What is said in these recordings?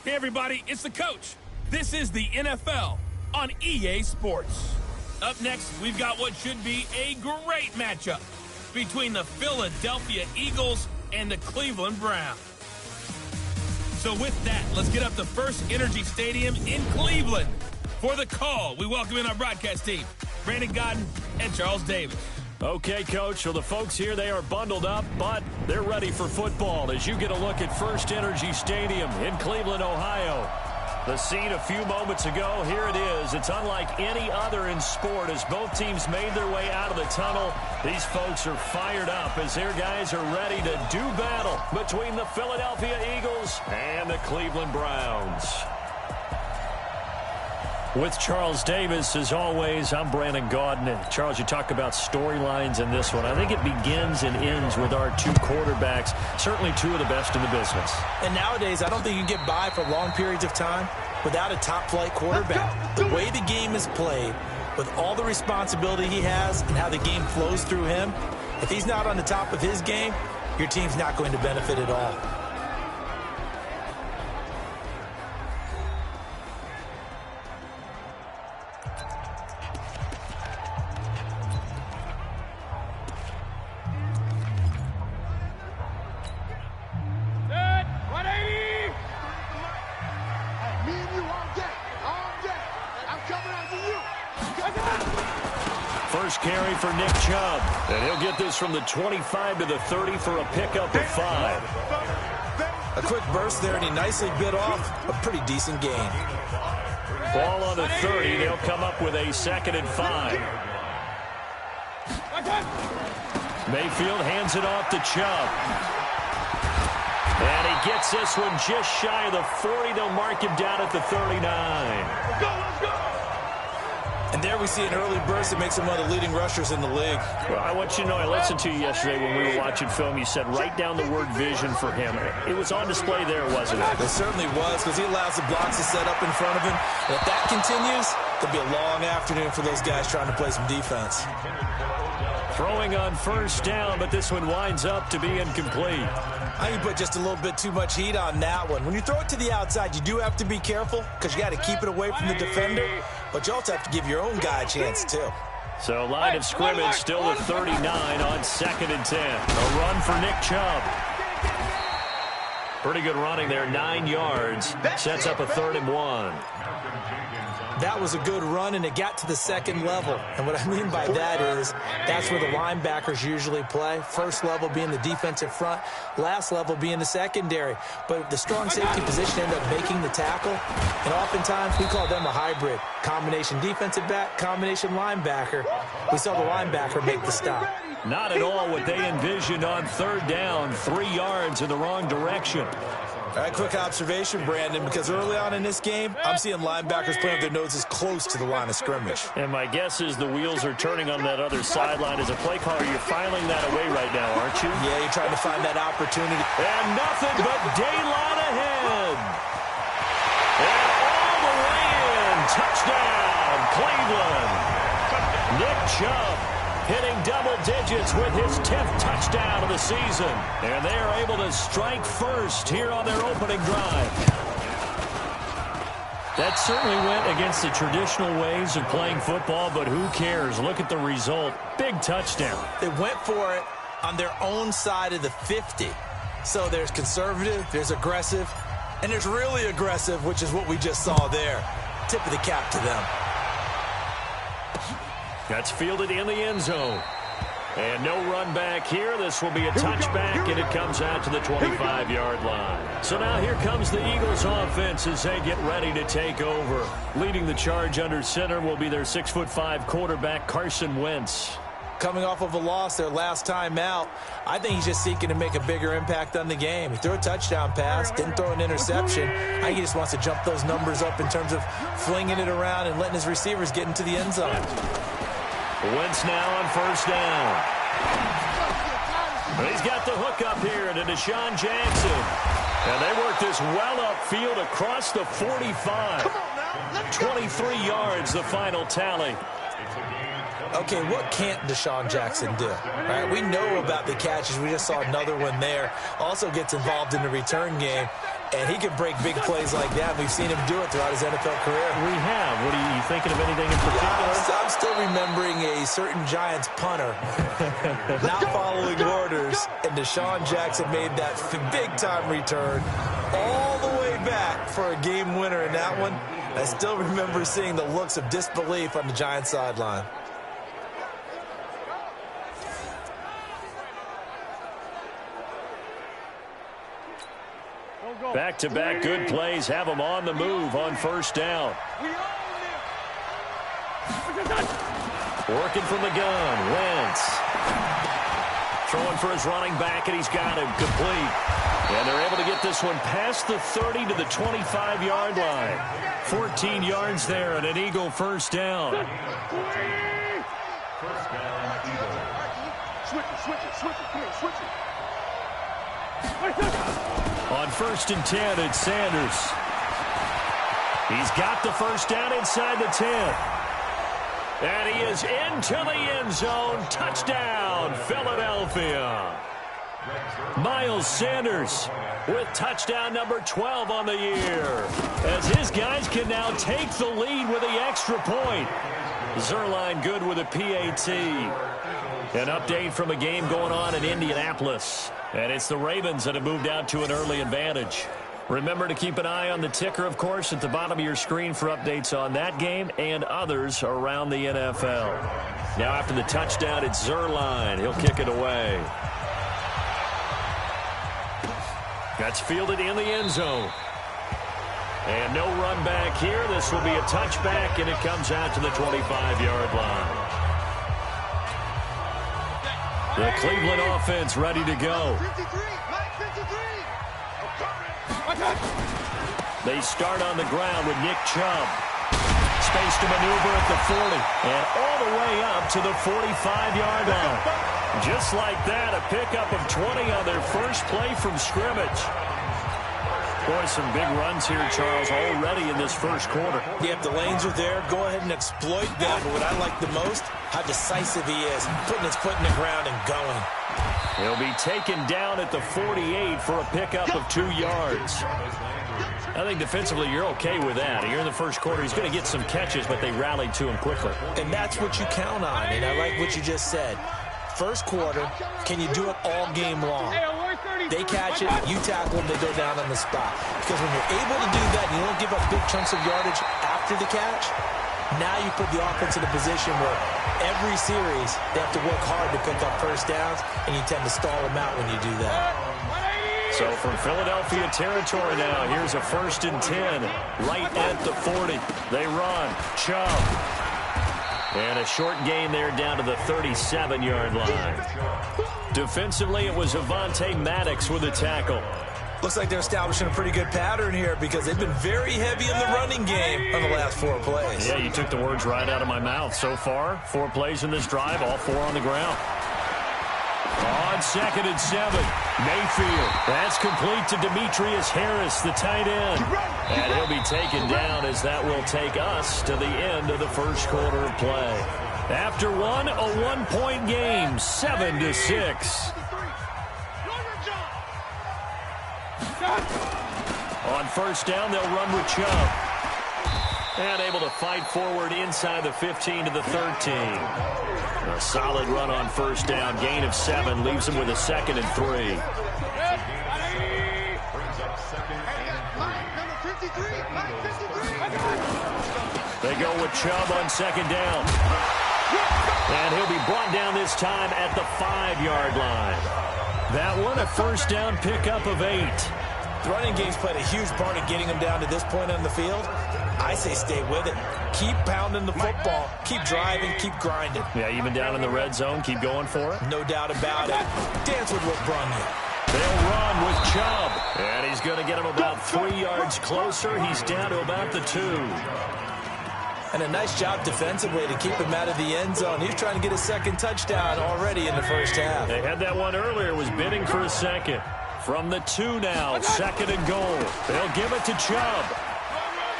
Hey, everybody, it's the coach. This is the NFL on EA Sports. Up next, we've got what should be a great matchup between the Philadelphia Eagles and the Cleveland Browns. So with that, let's get up to First Energy Stadium in Cleveland. For the call, we welcome in our broadcast team, Brandon Godden and Charles Davis. Okay, Coach, so the folks here, they are bundled up, but they're ready for football as you get a look at First Energy Stadium in Cleveland, Ohio. The scene a few moments ago, here it is. It's unlike any other in sport as both teams made their way out of the tunnel. These folks are fired up as their guys are ready to do battle between the Philadelphia Eagles and the Cleveland Browns. With Charles Davis, as always, I'm Brandon Gaudin. Charles, you talk about storylines in this one. I think it begins and ends with our two quarterbacks, certainly two of the best in the business. And nowadays, I don't think you can get by for long periods of time without a top-flight quarterback. The way the game is played, with all the responsibility he has and how the game flows through him, if he's not on the top of his game, your team's not going to benefit at all. First carry for Nick Chubb, and he'll get this from the 25 to the 30 for a pickup of 5. A quick burst there, and he nicely bit off a pretty decent gain. Ball on the 30. They'll come up with a 2nd and 5. Mayfield hands it off to Chubb. And he gets this one just shy of the 40. They'll mark him down at the 39. Let's go! And there we see an early burst that makes him one of the leading rushers in the league. Well, I want you to know, I listened to you yesterday when we were watching film. You said write down the word vision for him. It was on display there, wasn't it? It certainly was, because he allows the blocks to set up in front of him. And if that continues, it'll be a long afternoon for those guys trying to play some defense. Throwing on first down, but this one winds up to be incomplete. I think you put just a little bit too much heat on that one. When you throw it to the outside, you do have to be careful because you got to keep it away from the defender, but you also have to give your own guy a chance too. So line of scrimmage still at 39 on 2nd and 10. A run for Nick Chubb. Pretty good running there, 9 yards. Sets up a 3rd and 1. That was a good run, and it got to the second level. And what I mean by that is that's where the linebackers usually play. First level being the defensive front, last level being the secondary. But the strong safety position ended up making the tackle, and oftentimes we call them a hybrid. Combination defensive back, combination linebacker. We saw the linebacker make the stop. Not at all what they envisioned on 3rd down, 3 yards in the wrong direction. All right, quick observation, Brandon, because early on in this game, I'm seeing linebackers playing with their noses close to the line of scrimmage. And my guess is the wheels are turning on that other sideline. As a play caller, you're filing that away right now, aren't you? Yeah, you're trying to find that opportunity. And nothing but daylight ahead. And all the way in. Touchdown, Cleveland. Nick Chubb hitting double digits with his 10th touchdown of the season. And they are able to strike first here on their opening drive. That certainly went against the traditional ways of playing football, but who cares? Look at the result. Big touchdown. They went for it on their own side of the 50. So there's conservative, there's aggressive, and there's really aggressive, which is what we just saw there. Tip of the cap to them. That's fielded in the end zone. And no run back here. This will be a touchback, and it comes out to the 25-yard line. So now here comes the Eagles offense as they get ready to take over. Leading the charge under center will be their 6'5" quarterback, Carson Wentz. Coming off of a loss their last time out, I think he's just seeking to make a bigger impact on the game. He threw a touchdown pass, didn't throw an interception. I think he just wants to jump those numbers up in terms of flinging it around and letting his receivers get into the end zone. Wentz now on first down. He's got the hook up here to Deshaun Jackson. And they work this well upfield across the 45. 23 yards, the final tally. Okay, what can't Deshaun Jackson do? All right, we know about the catches. We just saw another one there. Also gets involved in the return game. And he can break big plays like that. We've seen him do it throughout his NFL career. We have. What are you thinking of anything in particular? Yeah, I'm still remembering a certain Giants punter not following orders, and Deshaun Jackson made that big-time return all the way back for a game winner in that one. I still remember seeing the looks of disbelief on the Giants sideline. Back-to-back good plays have him on the move on first down. Working from the gun, Wentz. Throwing for his running back, and he's got him complete. And they're able to get this one past the 30 to the 25-yard line. 14 yards there and an Eagle first down. On first and 10, it's Sanders. He's got the first down inside the 10. And he is into the end zone. Touchdown, Philadelphia. Miles Sanders with touchdown number 12 on the year, as his guys can now take the lead with the extra point. Zerline good with a PAT. An update from a game going on in Indianapolis. And it's the Ravens that have moved out to an early advantage. Remember to keep an eye on the ticker, of course, at the bottom of your screen for updates on that game and others around the NFL. Now after the touchdown, it's Zerline. He'll kick it away. That's fielded in the end zone. And no run back here. This will be a touchback, and it comes out to the 25-yard line. The Cleveland offense ready to go. They start on the ground with Nick Chubb. Space to maneuver at the 40. And all the way up to the 45-yard line. Just like that, a pickup of 20 on their first play from scrimmage. Boy, some big runs here, Charles, already in this first quarter. Yep, the lanes are there. Go ahead and exploit that. But what I like the most, how decisive he is, putting his foot in the ground and going. He'll be taken down at the 48 for a pickup of 2 yards. I think defensively you're okay with that. Here in the first quarter, he's going to get some catches, but they rallied to him quickly. And that's what you count on, and I like what you just said. First quarter, can you do it all game long? They catch it, you tackle them, they go down on the spot. Because when you're able to do that and you don't give up big chunks of yardage after the catch, now you put the offense in a position where every series they have to work hard to pick up first downs, and you tend to stall them out when you do that. So from Philadelphia territory now, here's a first and 10 right at the 40. They run. Chubb. And a short gain there down to the 37-yard line. Defensively, it was Avonte Maddox with a tackle. Looks like they're establishing a pretty good pattern here because they've been very heavy in the running game on the last 4 plays. Yeah, you took the words right out of my mouth. So far, 4 plays in this drive, all 4 on the ground. On second and 7, Mayfield. That's complete to Demetrius Harris, the tight end. And he'll be taken down as that will take us to the end of the first quarter of play. After one, a 1-point game, 7-6. On first down, they'll run with Chubb. And able to fight forward inside the 15 to the 13. A solid run on first down. Gain of 7 leaves him with a second and 3. They go with Chubb on second down. And he'll be brought down this time at the 5-yard line. That one, a first down pickup of 8. The running game's played a huge part in getting them down to this point on the field. I say stay with it. Keep pounding the football. Keep driving. Keep grinding. Yeah, even down in the red zone, keep going for it. No doubt about it. Dance with what brung you. They'll run with Chubb. And he's going to get him about 3 yards closer. He's down to about the 2. And a nice job defensively to keep him out of the end zone. He's trying to get a second touchdown already in the first half. They had that one earlier. Was bidding for a second. From the 2 now, second and goal. They'll give it to Chubb.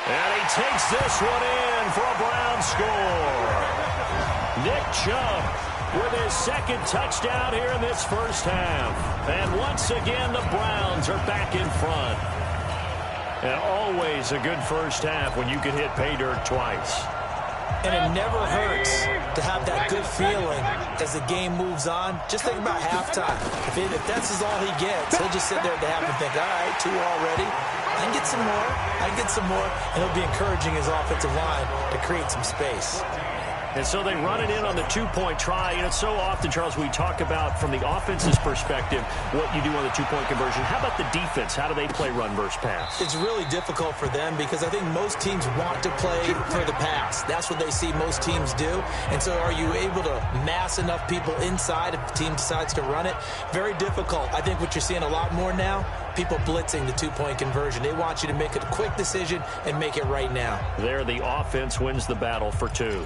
And he takes this one in for a Brown score. Nick Chubb with his second touchdown here in this first half. And once again, the Browns are back in front. And always a good first half when you can hit pay dirt twice. And it never hurts to have that good feeling as the game moves on. Just think about halftime. If that's all he gets, he'll just sit there at the half and think, all right, 2 already. I can get some more. I can get some more. And he'll be encouraging his offensive line to create some space. And so they run it in on the 2-point try. You know, so often, Charles, we talk about from the offense's perspective what you do on the 2-point conversion. How about the defense? How do they play run versus pass? It's really difficult for them because I think most teams want to play for the pass. That's what they see most teams do. And so are you able to mass enough people inside if the team decides to run it? Very difficult. I think what you're seeing a lot more now, people blitzing the 2-point conversion. They want you to make a quick decision and make it right now. There, the offense wins the battle for 2.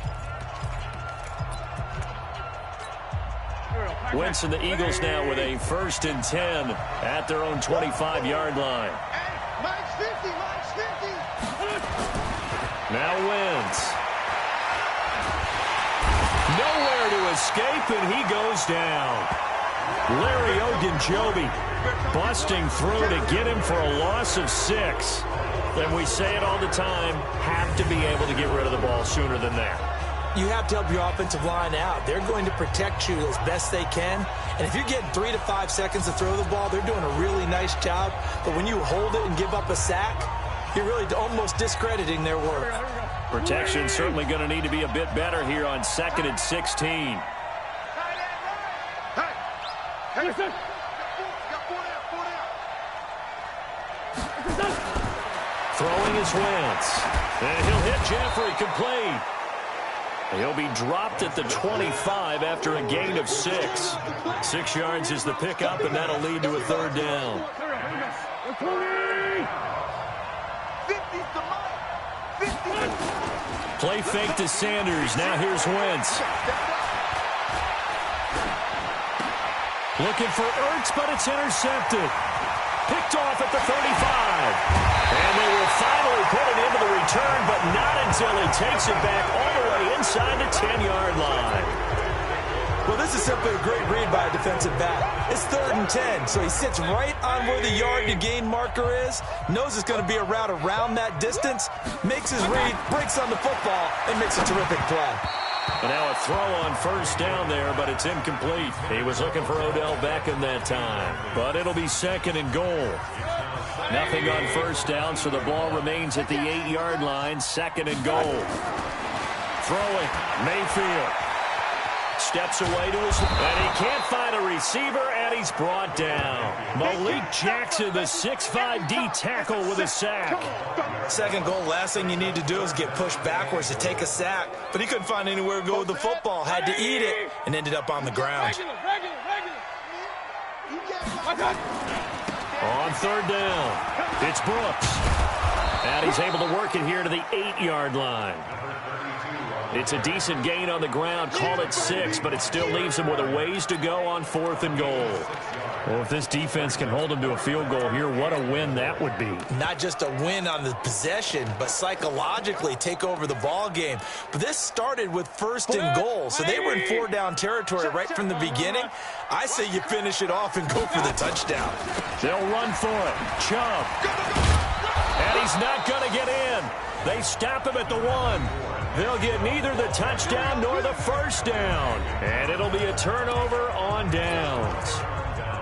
Wentz and the Eagles now with a 1st and 10 at their own 25-yard line. Now Wentz. Nowhere to escape, and he goes down. Larry Ogunjobi busting through to get him for a loss of 6. And we say it all the time, have to be able to get rid of the ball sooner than that. You have to help your offensive line out. They're going to protect you as best they can. And if you're getting 3 to 5 seconds to throw the ball, they're doing a really nice job. But when you hold it and give up a sack, you're really almost discrediting their work. Protection certainly going to need to be a bit better here on 2nd and 16. Throwing is Wentz. And he'll hit Jeffrey complete. He'll be dropped at the 25 after a gain of 6. 6 yards is the pickup, and that'll lead to a 3rd down. Play fake to Sanders. Now here's Wentz. Looking for Ertz, but it's intercepted. Picked off at the 35. And they will finally put it into the return, but not until he takes it back all the way inside the 10-yard line. Well, this is simply a great read by a defensive back. It's 3rd and 10, so he sits right on where the yard to gain marker is, knows it's going to be a route around that distance, makes his read, breaks on the football, and makes a terrific play. And now a throw on 1st down there, but it's incomplete. He was looking for Odell Beckham that time, but it'll be 2nd and goal. Nothing on 1st down, so the ball remains at the 8-yard line, 2nd and goal. Throwing, Mayfield. Steps away to his, and he can't find a receiver, and he's brought down. Malik Jackson, the 6'5" D tackle with a sack. 2nd goal, last thing you need to do is get pushed backwards to take a sack. But he couldn't find anywhere to go with the football, had to eat it, and ended up on the ground. On 3rd down, it's Brooks. And he's able to work it here to the 8-yard line. It's a decent gain on the ground. Call it 6, but it still leaves him with a ways to go on 4th and goal. Well, if this defense can hold him to a field goal here, what a win that would be. Not just a win on the possession, but psychologically take over the ball game. But this started with 1st and goal, so they were in 4-down territory right from the beginning. I say you finish it off and go for the touchdown. They'll run for it. Chubb. And he's not going to get in. They stop him at the 1. They'll get neither the touchdown nor the 1st down. And it'll be a turnover on downs.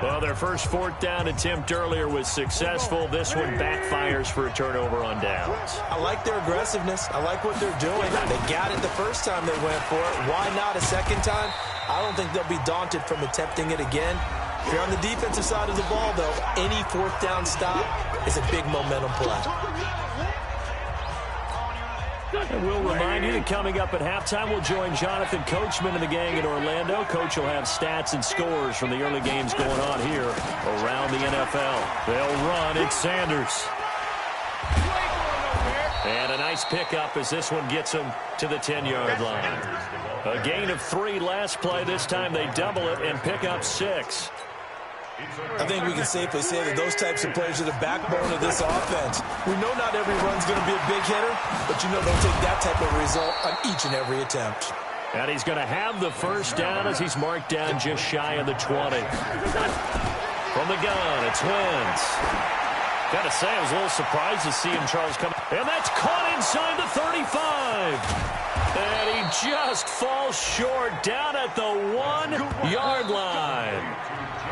Well, their first 4th down attempt earlier was successful. This one backfires for a turnover on downs. I like their aggressiveness. I like what they're doing. They got it the first time they went for it. Why not a second time? I don't think they'll be daunted from attempting it again. If you're on the defensive side of the ball, though, any 4th down stop is a big momentum play. And we'll remind you that coming up at halftime, we'll join Jonathan Coachman and the gang in Orlando. Coach will have stats and scores from the early games going on here around the NFL. They'll run. It's Sanders. And a nice pickup as this one gets him to the 10-yard line. A gain of 3 last play. This time they double it and pick up 6. I think we can safely say that those types of plays are the backbone of this offense. We know not every run's going to be a big hitter, but you know they'll take that type of result on each and every attempt. And he's going to have the 1st down as he's marked down just shy of the 20. From the gun, it's Wentz. Gotta say, I was a little surprised to see him, Charles, come. And that's caught inside the 35. And he just falls short down at the 1-yard line.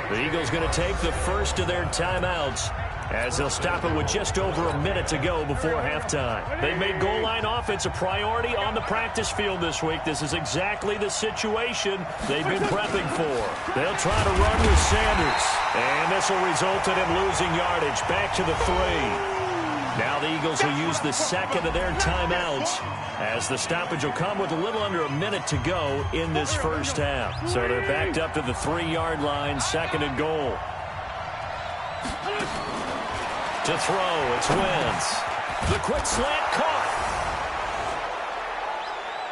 The Eagles going to take the first of their timeouts as they'll stop it with just over a minute to go before halftime. They've made goal line offense a priority on the practice field this week. This is exactly the situation they've been prepping for. They'll try to run with Sanders. And this will result in him losing yardage back to the 3. Now the Eagles will use the second of their timeouts as the stoppage will come with a little under a minute to go in this first half. So they're backed up to the 3-yard line, second and goal. To throw, it's Wentz. The quick slant caught.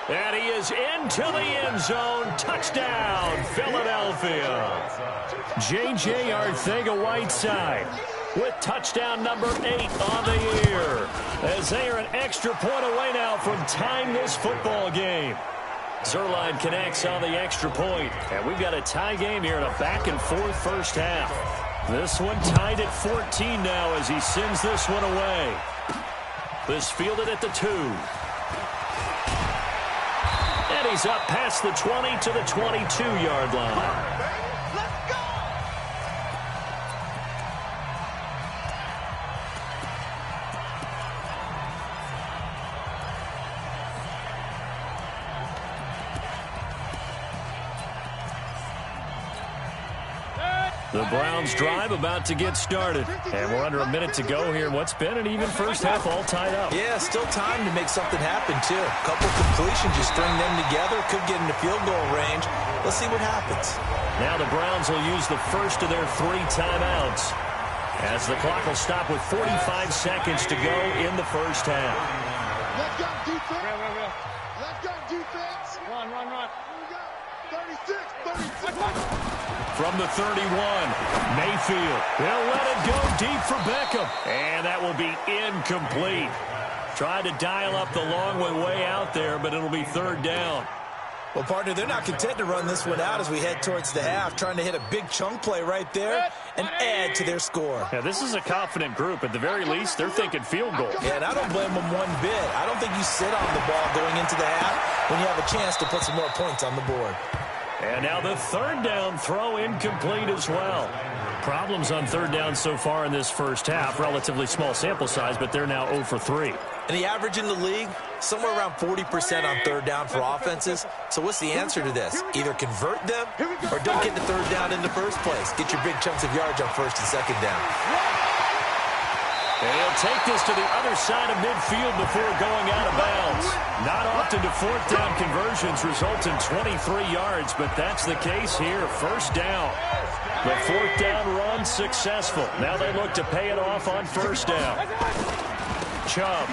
And he is into the end zone. Touchdown, Philadelphia. J.J. Arcega-Whiteside with touchdown number 8 on the year, as they are an extra point away now from tying this football game. Zerline connects on the extra point, and we've got a tie game here in a back-and-forth first half. This one tied at 14 now as he sends this one away. This fielded at the 2. And he's up past the 20 to the 22-yard line. The Browns drive about to get started. And we're under a minute to go here in what's been an even first half, all tied up. Yeah, still time to make something happen, too. A couple completions, you string them together, could get into field goal range. Let's see what happens. Now the Browns will use the first of their 3 timeouts as the clock will stop with 45 seconds to go in the first half. Let's go, defense. Let's go, defense. Run. Here we go. 36. From the 31, Mayfield. They'll let it go deep for Beckham. And that will be incomplete. Tried to dial up the long way out there, but it'll be 3rd down. Well, partner, they're not content to run this one out as we head towards the half, trying to hit a big chunk play right there and add to their score. Yeah, this is a confident group. At the very least, they're thinking field goal. Yeah, and I don't blame them one bit. I don't think you sit on the ball going into the half when you have a chance to put some more points on the board. And now the 3rd down throw incomplete as well. Problems on 3rd down so far in this first half. Relatively small sample size, but they're now 0 for 3. And the average in the league, somewhere around 40% on 3rd down for offenses. So what's the answer to this? Either convert them or don't get the 3rd down in the first place. Get your big chunks of yards on 1st and 2nd down. And he'll take this to the other side of midfield before going out of bounds. Not often do 4th down conversions result in 23 yards, but that's the case here. 1st down. The 4th down run successful. Now they look to pay it off on 1st down. Chubb.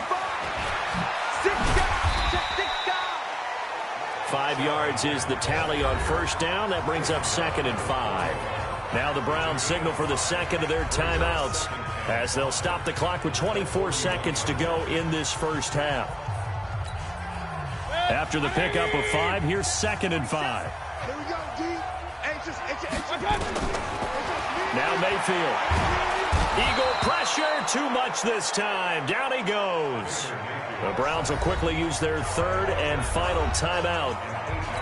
5 yards is the tally on 1st down. That brings up 2nd and 5. Now the Browns signal for the second of their timeouts as they'll stop the clock with 24 seconds to go in this first half. After the pickup of 5, here's 2nd and 5. Here we go, D. Now Mayfield. Eagle pressure, too much this time. Down he goes. The Browns will quickly use their 3rd and final timeout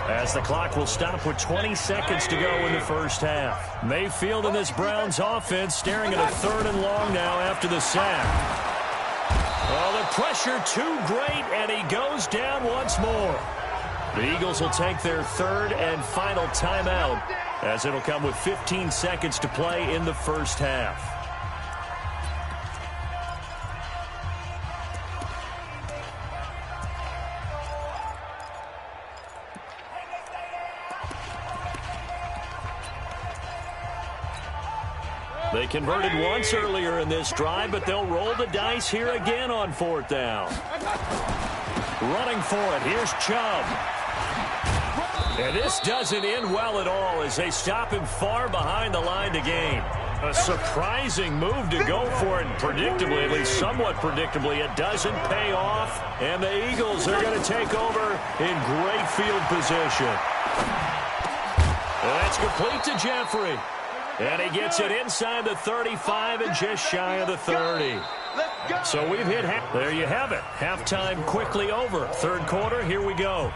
as the clock will stop with 20 seconds to go in the first half. Mayfield and this Browns offense staring at a 3rd and long now after the sack. Oh, the pressure too great, and he goes down once more. The Eagles will take their 3rd and final timeout as it'll come with 15 seconds to play in the first half. They converted once earlier in this drive, but they'll roll the dice here again on 4th down. Running for it, here's Chubb. And this doesn't end well at all as they stop him far behind the line to gain. A surprising move to go for it, and predictably, at least somewhat predictably, it doesn't pay off. And the Eagles are going to take over in great field position. And that's complete to Jeffrey. And he gets it inside the 35 and just shy of the 30. So we've hit half. There you have it. Halftime quickly over. Third quarter, here we go.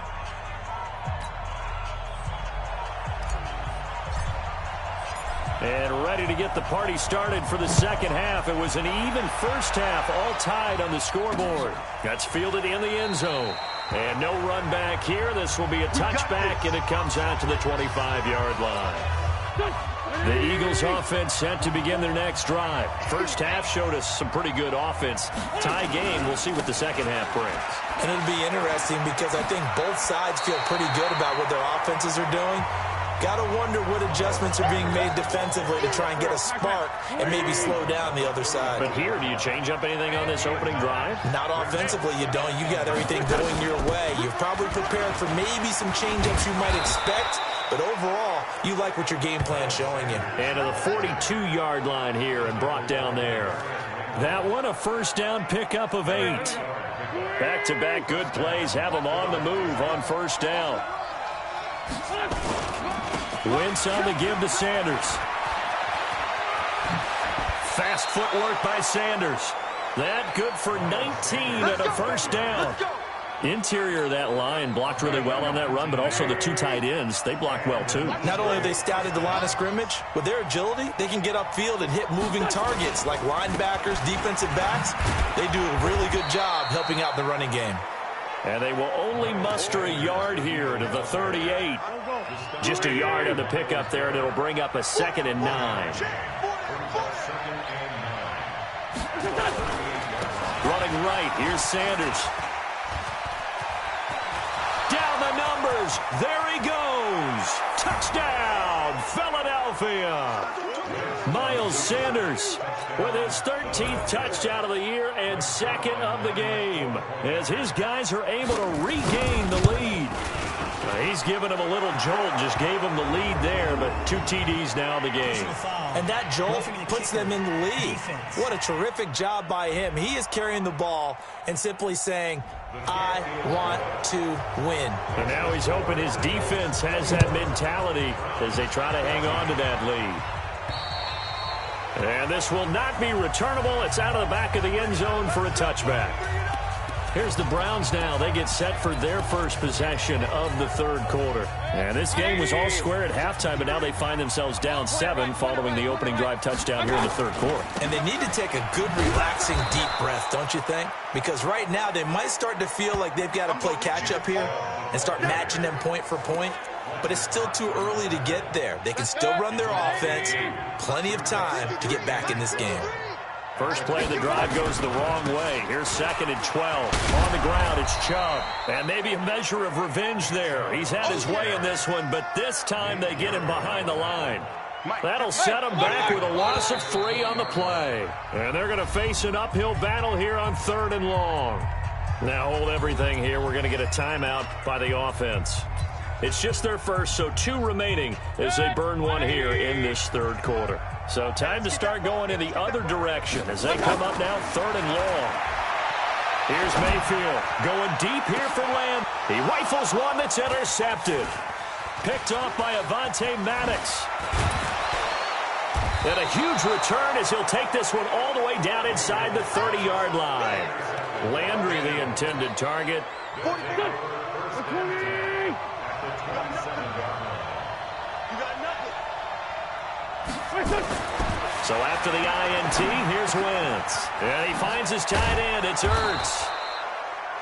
And ready to get the party started for the second half. It was an even first half, all tied on the scoreboard. That's fielded in the end zone. And no run back here. This will be a touchback, and it comes out to the 25-yard line. The Eagles offense set to begin their next drive. First half showed us some pretty good offense. Tie game, we'll see what the second half brings. And it'll be interesting because I think both sides feel pretty good about what their offenses are doing. Got to wonder what adjustments are being made defensively to try and get a spark and maybe slow down the other side. But here, do you change up anything on this opening drive? Not offensively, you don't. You got everything going your way. You've probably prepared for maybe some change-ups you might expect, but overall, you like what your game plan's showing you. And to the 42-yard line here and brought down there. That one, a first down pickup of 8. Back-to-back good plays have them on the move on first down. Wentz on the give to Sanders. Fast footwork by Sanders. That good for 19 and a first down. Interior of that line blocked really well on that run, but also the two tight ends, they blocked well too. Not only have they scouted the line of scrimmage, with their agility, they can get upfield and hit moving targets like linebackers, defensive backs. They do a really good job helping out the running game. And they will only muster a yard here to the 38. Just a yard on the pickup there, and it'll bring up a 2nd and 9. Running right, here's Sanders. Down the numbers, there he goes. Touchdown, Philadelphia. Miles Sanders with his 13th touchdown of the year and 2nd of the game, as his guys are able to regain the lead. He's given him a little jolt, just gave him the lead there, but 2 TDs now in the game. And that jolt puts them in the lead. What a terrific job by him. He is carrying the ball and simply saying, I want to win. And now he's hoping his defense has that mentality as they try to hang on to that lead. And this will not be returnable. It's out of the back of the end zone for a touchback. Here's the Browns now. They get set for their first possession of the third quarter. And this game was all square at halftime, but now they find themselves down 7 following the opening drive touchdown here in the third quarter. And they need to take a good, relaxing, deep breath, don't you think? Because right now they might start to feel like they've got to play catch-up here and start matching them point for point. But it's still too early to get there. They can still run their offense. Plenty of time to get back in this game. First play of the drive goes the wrong way. Here's 2nd and 12. On the ground, it's Chubb. And maybe a measure of revenge there. He's had his way in this one, but this time they get him behind the line. That'll set him back with a loss of 3 on the play. And they're going to face an uphill battle here on 3rd and long. Now hold everything here. We're going to get a timeout by the offense. It's just their first, so 2 remaining as they burn 1 here in this third quarter. So time to start going in the other direction as they come up now 3rd and long. Here's Mayfield going deep here for Lamb. He rifles one that's intercepted. Picked off by Avonte Maddox. And a huge return as he'll take this one all the way down inside the 30-yard line. Landry, the intended target. So after the INT, here's Wentz. And he finds his tight end. It's Ertz.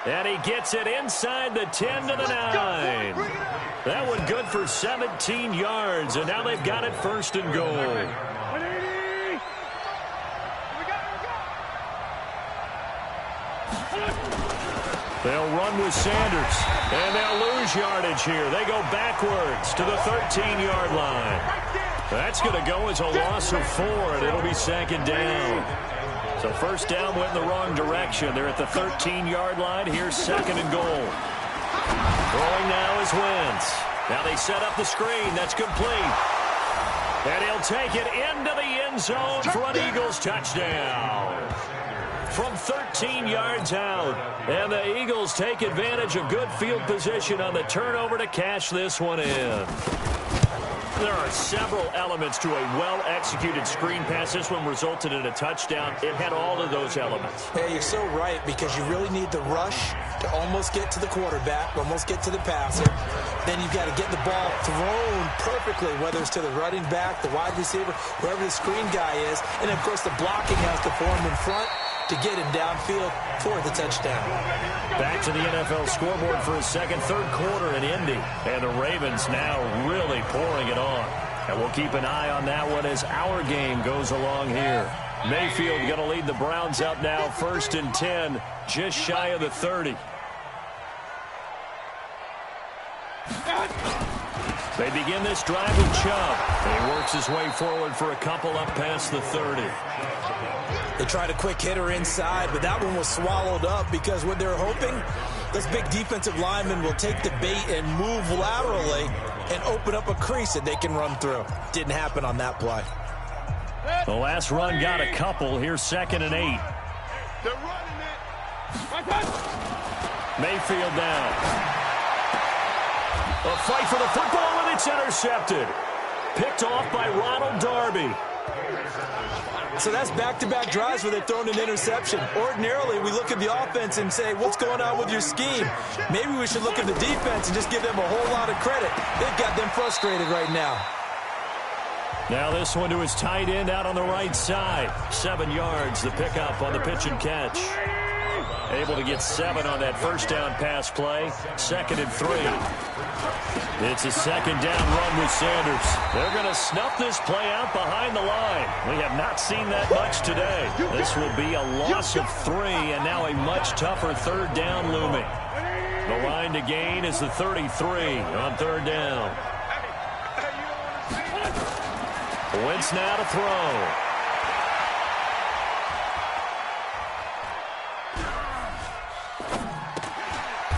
And he gets it inside the 10 to the 9. That one good for 17 yards. And now they've got it 1st and goal. They'll run with Sanders. And they'll lose yardage here. They go backwards to the 13-yard line. That's going to go as a loss of 4, and it'll be 2nd down. So first down went in the wrong direction. They're at the 13-yard line. Here's 2nd and goal. Throwing now is Wentz. Now they set up the screen. That's complete. And he'll take it into the end zone for an Eagles touchdown. From 13 yards out. And the Eagles take advantage of good field position on the turnover to cash this one in. There are several elements to a well-executed screen pass. This one resulted in a touchdown. It had all of those elements. Yeah, you're so right, because you really need the rush to almost get to the quarterback, almost get to the passer. Then you've got to get the ball thrown perfectly, whether it's to the running back, the wide receiver, wherever the screen guy is. And, of course, the blocking has to form in front to get him downfield for the touchdown. Back to the NFL scoreboard for a second, third quarter in Indy. And the Ravens now really pouring it on. And we'll keep an eye on that one as our game goes along here. Mayfield going to lead the Browns up now, 1st and 10, just shy of the 30. They begin this drive with Chubb. He works his way forward for a couple up past the 30. They tried a quick hitter inside, but that one was swallowed up because what they're hoping, this big defensive lineman will take the bait and move laterally and open up a crease that they can run through. Didn't happen on that play. The last run got a couple. Here's 2nd and 8. They're running it. Mayfield down. A fight for the football, and it's intercepted. Picked off by Ronald Darby. So that's back-to-back drives where they've thrown an interception. Ordinarily, we look at the offense and say, what's going on with your scheme? Maybe we should look at the defense and just give them a whole lot of credit. They've got them frustrated right now. Now this one to his tight end out on the right side. 7 yards, the pickup on the pitch and catch. Able to get 7 on that first down pass play. 2nd and 3. It's a second down run with Sanders. They're going to snuff this play out behind the line. We have not seen that much today. This will be a loss of 3, and now a much tougher third down looming. The line to gain is the 33 on third down. Wentz now to throw.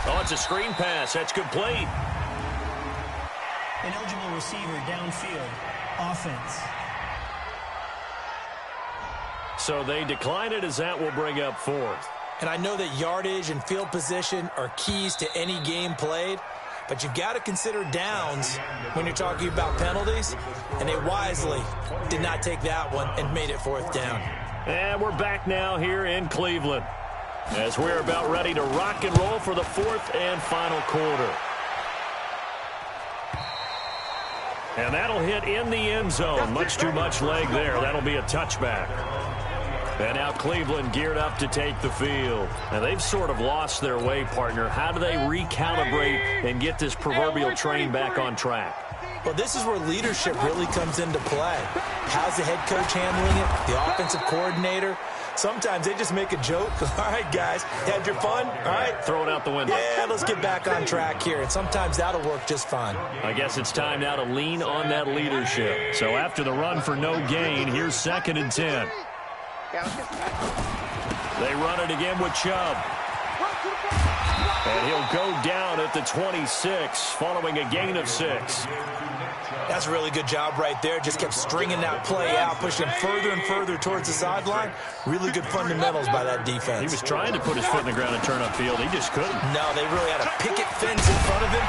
Oh, it's a screen pass. That's complete. An eligible receiver downfield. Offense. So they decline it as that will bring up 4th. And I know that yardage and field position are keys to any game played, but you've got to consider downs when you're talking about penalties, and they wisely did not take that one and made it 4th down. And we're back now here in Cleveland as we're about ready to rock and roll for the 4th and final quarter. And that'll hit in the end zone. Much too much leg there. That'll be a touchback. And now Cleveland geared up to take the field. Now they've sort of lost their way, partner. How do they recalibrate and get this proverbial train back on track? Well, this is where leadership really comes into play. How's the head coach handling it? The offensive coordinator? Sometimes they just make a joke. All right, guys, had your fun? All right. Throw it out the window. Yeah, let's get back on track here. And sometimes that'll work just fine. I guess it's time now to lean on that leadership. So after the run for no gain, here's 2nd and 10. They run it again with Chubb. And he'll go down at the 26 following a gain of 6. That's a really good job right there. Just kept stringing that play out, pushing further and further towards the sideline. Really good fundamentals by that defense. He was trying to put his foot in the ground and turn upfield. He just couldn't. No, they really had a picket fence in front of him.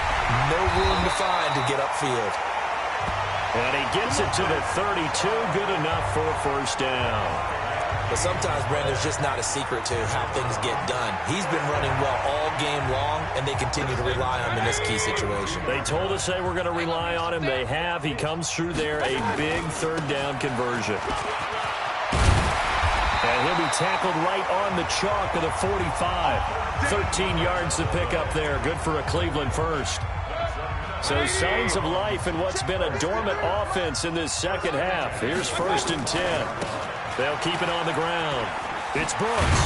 No room to find to get upfield. And he gets it to the 32. Good enough for a 1st down. But sometimes, Brandon, there's just not a secret to how things get done. He's been running well all game long, and they continue to rely on him in this key situation. They told us they were going to rely on him. They have. He comes through there, a big 3rd down conversion. And he'll be tackled right on the chalk of the 45. 13 yards to pick up there. Good for a Cleveland first. So signs of life in what's been a dormant offense in this second half. Here's 1st and 10. They'll keep it on the ground. It's Brooks.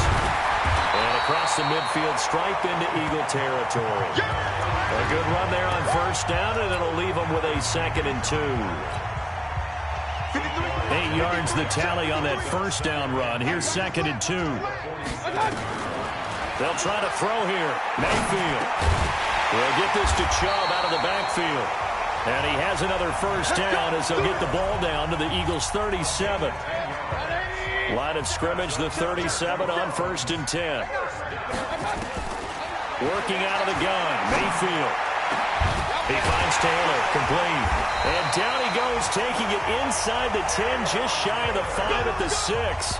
And across the midfield stripe into Eagle territory. A good run there on 1st down, and it'll leave them with a 2nd and 2. 8 yards the tally on that 1st down run. Here's 2nd and 2. They'll try to throw here. Mayfield. They'll get this to Chubb out of the backfield. And he has another 1st down as they'll get the ball down to the Eagles' 37. Line of scrimmage, the 37 on 1st and 10. Working out of the gun, Mayfield. He finds Taylor, complete. And down he goes, taking it inside the 10, just shy of the 5 at the 6.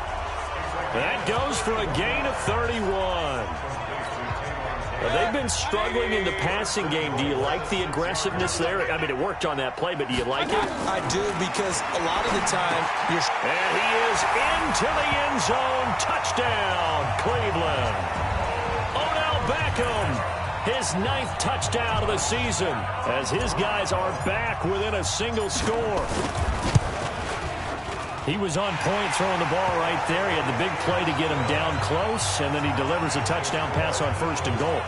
That goes for a gain of 31. They've been struggling in the passing game. Do you like the aggressiveness there? I mean, it worked on that play, but do you like it? I do, because a lot of the time you're... And he is into the end zone. Touchdown, Cleveland. Odell Beckham, his 9th touchdown of the season, as his guys are back within a single score. He was on point throwing the ball right there. He had the big play to get him down close, and then he delivers a touchdown pass on 1st and goal.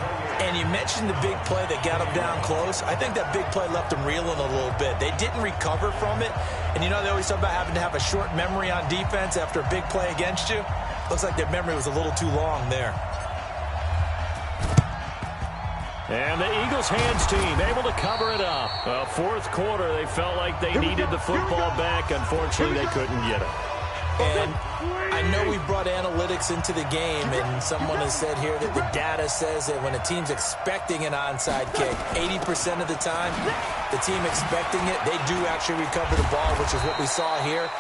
And you mentioned the big play that got him down close. I think that big play left him reeling a little bit. They didn't recover from it. And you know, they always talk about having to have a short memory on defense after a big play against you. Looks like their memory was a little too long there. And the Eagles hands team able to cover it up. 4th quarter, they felt like they needed the football back. Unfortunately, they couldn't get it. And I know we brought analytics into the game, and someone has said here that the data says that when a team's expecting an onside kick, 80% of the time, the team expecting it, they do actually recover the ball, which is what we saw here.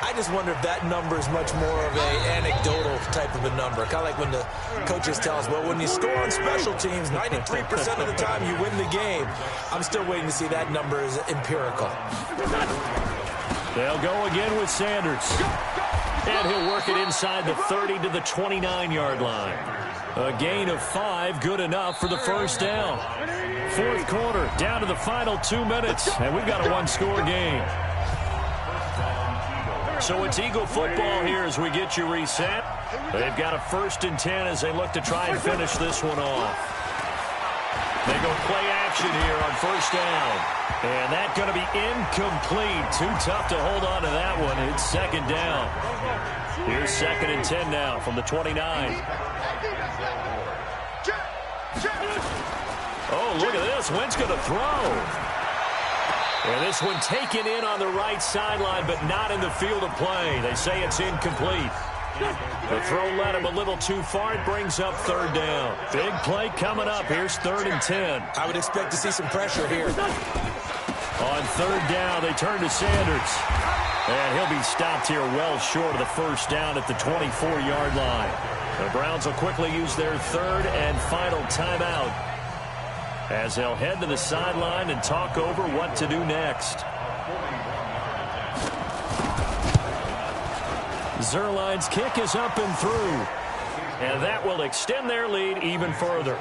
I just wonder if that number is much more of an anecdotal type of a number. Kind of like when the coaches tell us, well, when you score on special teams, 93% of the time you win the game. I'm still waiting to see that number is empirical. They'll go again with Sanders. And he'll work it inside the 30 to the 29-yard line. A gain of 5, good enough for the 1st down. 4th quarter, down to the final 2 minutes, and we've got a 1-score game. So it's Eagle football here as we get you reset. They've got a 1st and 10 as they look to try and finish this one off. They go play action here on 1st down. And that's going to be incomplete. Too tough to hold on to that one. It's 2nd down. Here's 2nd and 10 now from the 29. Oh, look at this. Wentz going to throw. And this one taken in on the right sideline, but not in the field of play. They say it's incomplete. The throw led him a little too far. It brings up 3rd down. Big play coming up. Here's 3rd and 10. I would expect to see some pressure here. On 3rd down, they turn to Sanders. And he'll be stopped here well short of the 1st down at the 24-yard line. The Browns will quickly use their 3rd and final timeout as they'll head to the sideline and talk over what to do next. Zerline's kick is up and through. And that will extend their lead even further.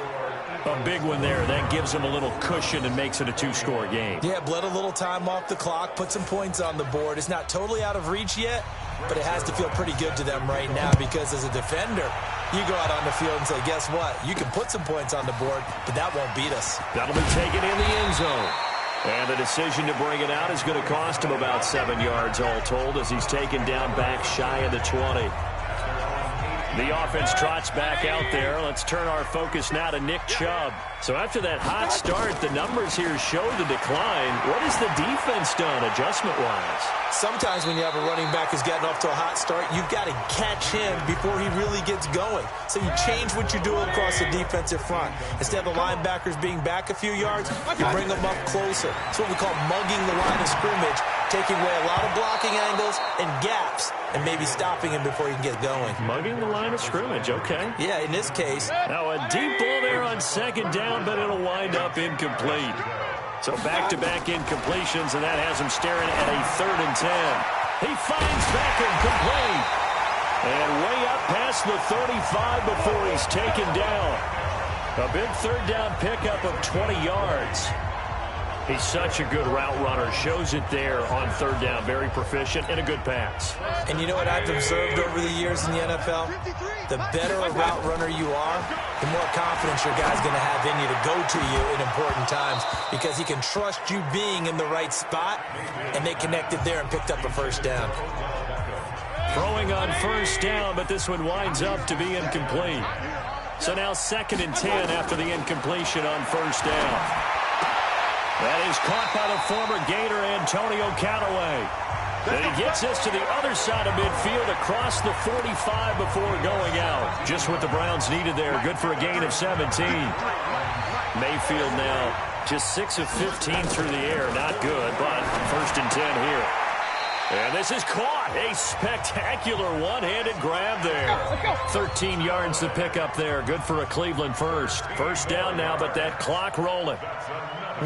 A big one there. That gives them a little cushion and makes it a 2-score game. Yeah, bled a little time off the clock, put some points on the board. It's not totally out of reach yet, but it has to feel pretty good to them right now because as a defender, you go out on the field and say, guess what? You can put some points on the board, but that won't beat us. That'll be taken in the end zone. And the decision to bring it out is going to cost him about 7 yards all told as he's taken down back shy of the 20. The offense trots back out there. Let's turn our focus now to Nick Chubb. So after that hot start, the numbers here show the decline. What has the defense done adjustment-wise? Sometimes when you have a running back who's gotten off to a hot start, you've got to catch him before he really gets going. So you change what you do across the defensive front. Instead of the linebackers being back a few yards, you bring them up closer. It's what we call mugging the line of scrimmage, taking away a lot of blocking angles and gaps, and maybe stopping him before he can get going. Mugging the line of scrimmage, okay. Yeah, in this case. Now a deep ball there on 2nd down, but it'll wind up incomplete. So back-to-back incompletions, and that has him staring at a 3rd and 10. He finds Beckham complete. And way up past the 35 before he's taken down. A big 3rd down pickup of 20 yards. He's such a good route runner. Shows it there on 3rd down. Very proficient and a good pass. And you know what I've observed over the years in the NFL? The better a route runner you are, the more confidence your guy's going to have in you to go to you in important times because he can trust you being in the right spot, and they connected there and picked up a 1st down. Throwing on 1st down, but this one winds up to be incomplete. So now 2nd and 10 after the incompletion on 1st down. That is caught by the former Gator Antonio Callaway. Then he gets this to the other side of midfield across the 45 before going out. Just what the Browns needed there. Good for a gain of 17. Mayfield now Just 6 of 15 through the air. Not good, but 1st and 10 here. And this is caught. A spectacular one-handed grab there. 13 yards to pick up there. Good for a Cleveland first. First down now, but that clock rolling.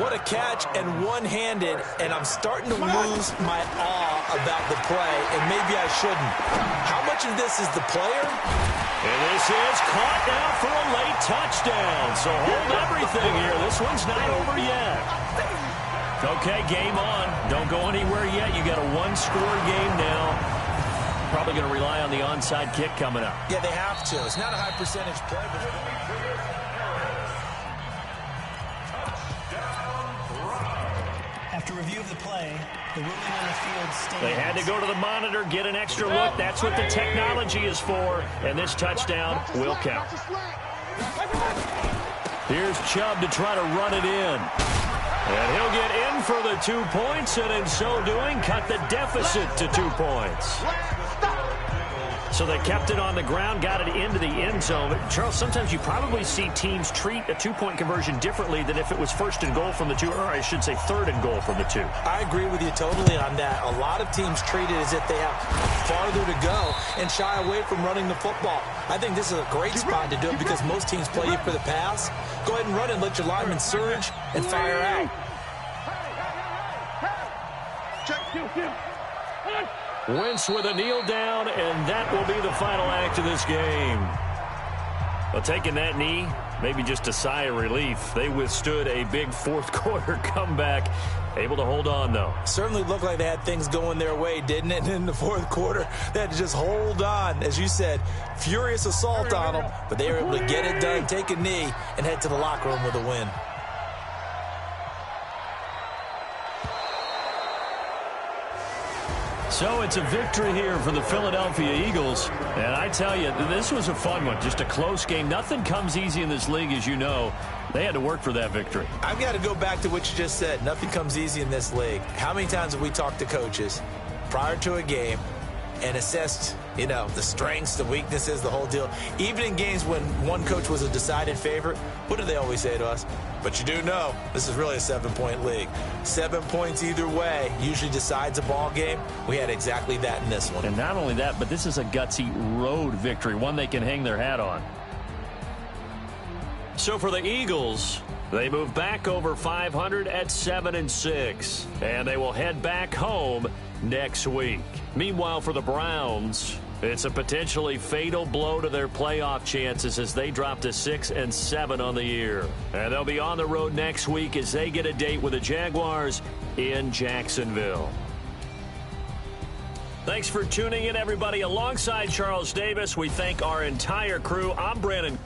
What a catch, and one-handed, and I'm starting to lose my awe about the play, and maybe I shouldn't. How much of this is the player? And this is caught now for a late touchdown. So hold everything here. This one's not over yet. Okay, game on. Don't go anywhere yet. You got a one-score game now. Probably going to rely on the onside kick coming up. Yeah, they have to. It's not a high-percentage play, but... After review of the play, the ruling on the field stands. They had to go to the monitor, get an extra look. That's what the technology is for. And this touchdown will count. Here's Chubb to try to run it in. And he'll get in for the 2 points, and in so doing, cut the deficit to 2 points. So they kept it on the ground, got it into the end zone. But Charles, sometimes you probably see teams treat a two-point conversion differently than if it was 1st and goal from the 2, or I should say 3rd and goal from the 2. I agree with you totally on that. A lot of teams treat it as if they have farther to go and shy away from running the football. I think this is a great spot to do it because most teams play you for the pass. Go ahead and run it and let your linemen surge and fire out. Wentz with a kneel down, and that will be the final act of this game. Well, taking that knee, maybe just a sigh of relief. They withstood a big 4th quarter comeback. Able to hold on, though. Certainly looked like they had things going their way, didn't it? And in the 4th quarter, they had to just hold on. As you said, furious assault on them, but they were able to get it done, take a knee, and head to the locker room with a win. So it's a victory here for the Philadelphia Eagles. And I tell you, this was a fun one. Just a close game. Nothing comes easy in this league, as you know. They had to work for that victory. I've got to go back to what you just said. Nothing comes easy in this league. How many times have we talked to coaches prior to a game and assessed, you know, the strengths, the weaknesses, the whole deal? Even in games when one coach was a decided favorite, what do they always say to us? But you do know this is really a 7-point league. 7 points either way usually decides a ball game. We had exactly that in this one. And not only that, but this is a gutsy road victory, one they can hang their hat on. So for the Eagles, they move back over 500 at 7-6, and they will head back home next week. Meanwhile, for the Browns, it's a potentially fatal blow to their playoff chances as they drop to 6-7 on the year. And they'll be on the road next week as they get a date with the Jaguars in Jacksonville. Thanks for tuning in, everybody. Alongside Charles Davis, we thank our entire crew. I'm Brandon.